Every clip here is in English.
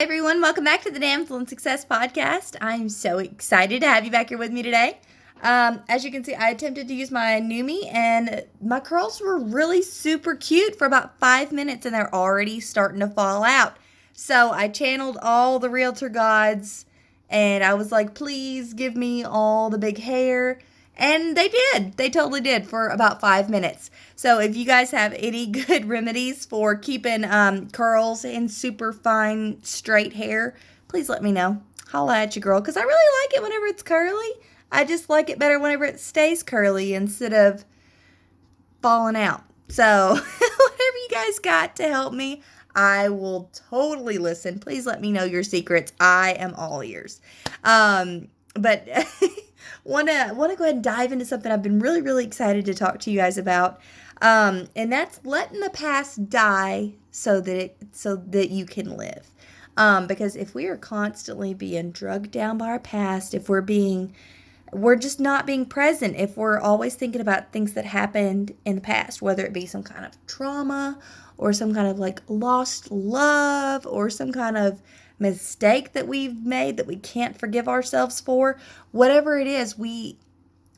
Everyone, welcome back to the Damsel in Success podcast. I'm so excited to have you back here with me today. As you can see, I attempted to use my Numi, and my curls were really super cute for about 5 minutes, and they're already starting to fall out. So I channeled all the realtor gods, and I was like, please give me all the big hair. And they did. They totally did for about 5 minutes. So if you guys have any good remedies for keeping curls and super fine straight hair, please let me know. Holla at you, girl, because I really like it whenever it's curly. I just like it better whenever it stays curly instead of falling out. So whatever you guys got to help me, I will totally listen. Please let me know your secrets. I am all ears. But want to go ahead and dive into something I've been really excited to talk to you guys about, and that's letting the past die so that you can live. Because if we are constantly being drugged down by our past, if we're just not being present, if we're always thinking about things that happened in the past, whether it be some kind of trauma or some kind of like lost love or some kind of mistake that we've made that we can't forgive ourselves for, whatever it is,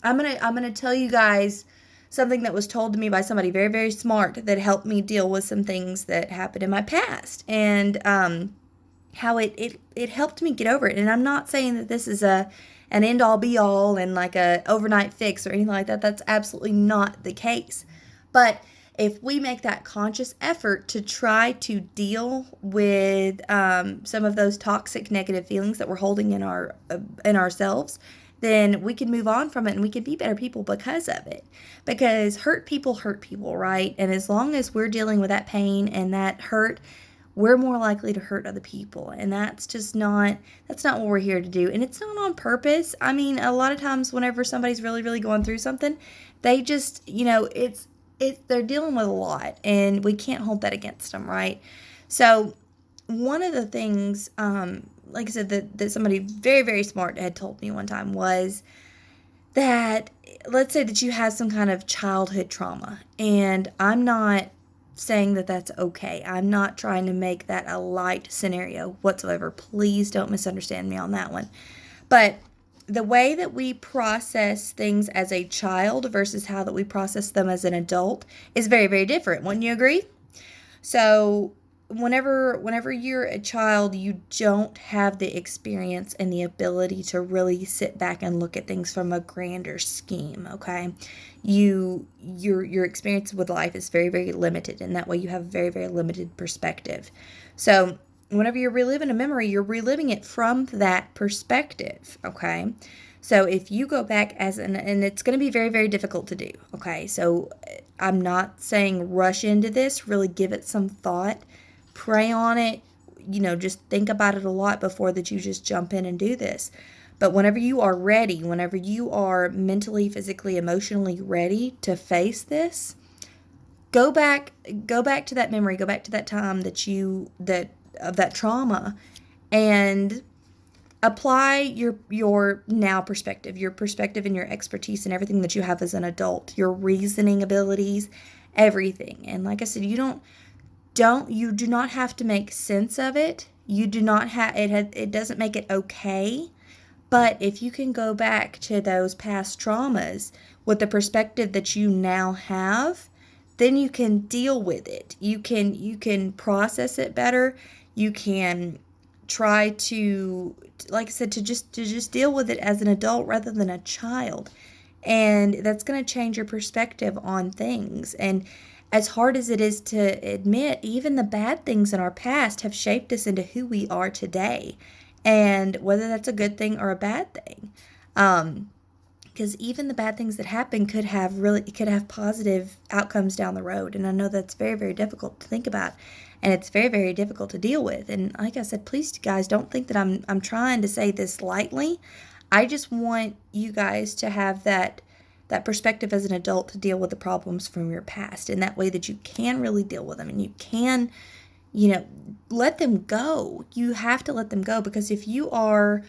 I'm gonna tell you guys something that was told to me by somebody very smart that helped me deal with some things that happened in my past, and how it helped me get over it. And I'm not saying that this is an end all be all and like a overnight fix or anything like that. That's absolutely not the case. But if we make that conscious effort to try to deal with some of those toxic negative feelings that we're holding in ourselves, then we can move on from it and we can be better people because of it. Because hurt people, right? And as long as we're dealing with that pain and that hurt, we're more likely to hurt other people. And that's not what we're here to do. And it's not on purpose. I mean, a lot of times whenever somebody's really going through something, they just, they're dealing with a lot, and we can't hold that against them, right? So one of the things, like I said, that somebody very smart had told me one time was that, let's say that you have some kind of childhood trauma, and I'm not saying that that's okay. I'm not trying to make that a light scenario whatsoever. Please don't misunderstand me on that one. But the way that we process things as a child versus how that we process them as an adult is very different. Wouldn't you agree? So whenever you're a child, you don't have the experience and the ability to really sit back and look at things from a grander scheme, okay? Your experience with life is very limited, and that way you have very limited perspective. So whenever you're reliving a memory, you're reliving it from that perspective, okay? So if you go back and it's going to be very difficult to do, okay? So I'm not saying rush into this, really give it some thought, pray on it, just think about it a lot before that you just jump in and do this. But whenever you are ready, whenever you are mentally, physically, emotionally ready to face this, go back to that memory, go back to that time of that trauma, and apply your now perspective, your perspective and your expertise and everything that you have as an adult, your reasoning abilities, everything. And like I said, you do not have to make sense of it. You do not have it doesn't make it okay. But if you can go back to those past traumas with the perspective that you now have, then you can deal with it. You can process it better. You can try to, like I said, to just deal with it as an adult rather than a child. And that's going to change your perspective on things. And as hard as it is to admit, even the bad things in our past have shaped us into who we are today. And whether that's a good thing or a bad thing. Because even the bad things that happen could have positive outcomes down the road. And I know that's very difficult to think about. And it's very difficult to deal with. And like I said, please guys, don't think that I'm trying to say this lightly. I just want you guys to have that perspective as an adult to deal with the problems from your past. And that way that you can really deal with them and you can, let them go. You have to let them go, because if you are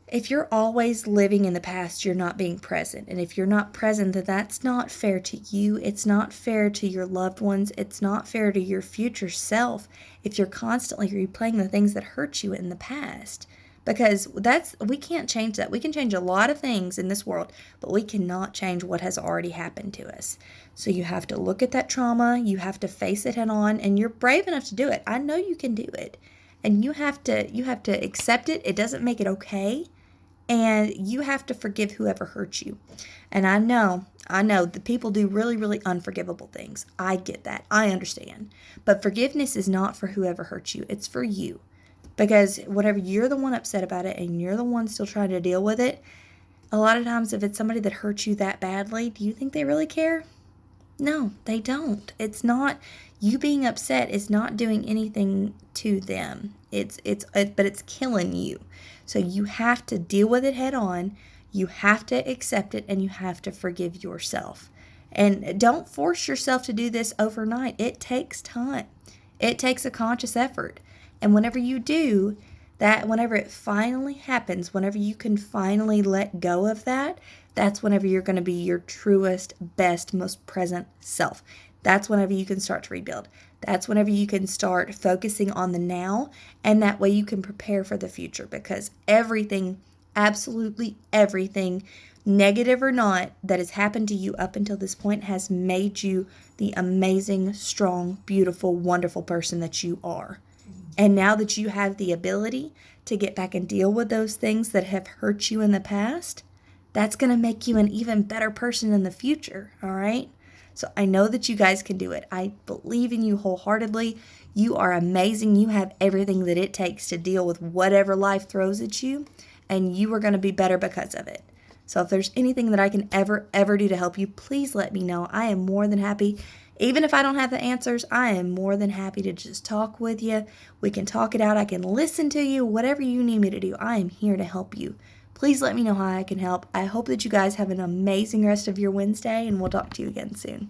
If you're always living in the past, you're not being present. And if you're not present, then that's not fair to you. It's not fair to your loved ones. It's not fair to your future self if you're constantly replaying the things that hurt you in the past. Because we can't change that. We can change a lot of things in this world, but we cannot change what has already happened to us. So you have to look at that trauma, you have to face it head on, and you're brave enough to do it. I know you can do it. And you have to accept it. It doesn't make it okay. And you have to forgive whoever hurt you. And I know that people do really, really unforgivable things. I get that. I understand. But forgiveness is not for whoever hurt you. It's for you. Because whatever, you're the one upset about it and you're the one still trying to deal with it. A lot of times if it's somebody that hurts you that badly, do you think they really care? No, they don't. It's not, you being upset is not doing anything to them. But it's killing you. So you have to deal with it head on. You have to accept it and you have to forgive yourself. And don't force yourself to do this overnight. It takes time. It takes a conscious effort. And whenever you do that, whenever it finally happens, whenever you can finally let go of that, that's whenever you're going to be your truest, best, most present self. That's whenever you can start to rebuild. That's whenever you can start focusing on the now, and that way you can prepare for the future, because everything, absolutely everything, negative or not, that has happened to you up until this point has made you the amazing, strong, beautiful, wonderful person that you are. And now that you have the ability to get back and deal with those things that have hurt you in the past, that's going to make you an even better person in the future, all right? So I know that you guys can do it. I believe in you wholeheartedly. You are amazing. You have everything that it takes to deal with whatever life throws at you, and you are going to be better because of it. So if there's anything that I can ever do to help you, please let me know. I am more than happy. Even if I don't have the answers, I am more than happy to just talk with you. We can talk it out. I can listen to you. Whatever you need me to do, I am here to help you. Please let me know how I can help. I hope that you guys have an amazing rest of your Wednesday, and we'll talk to you again soon.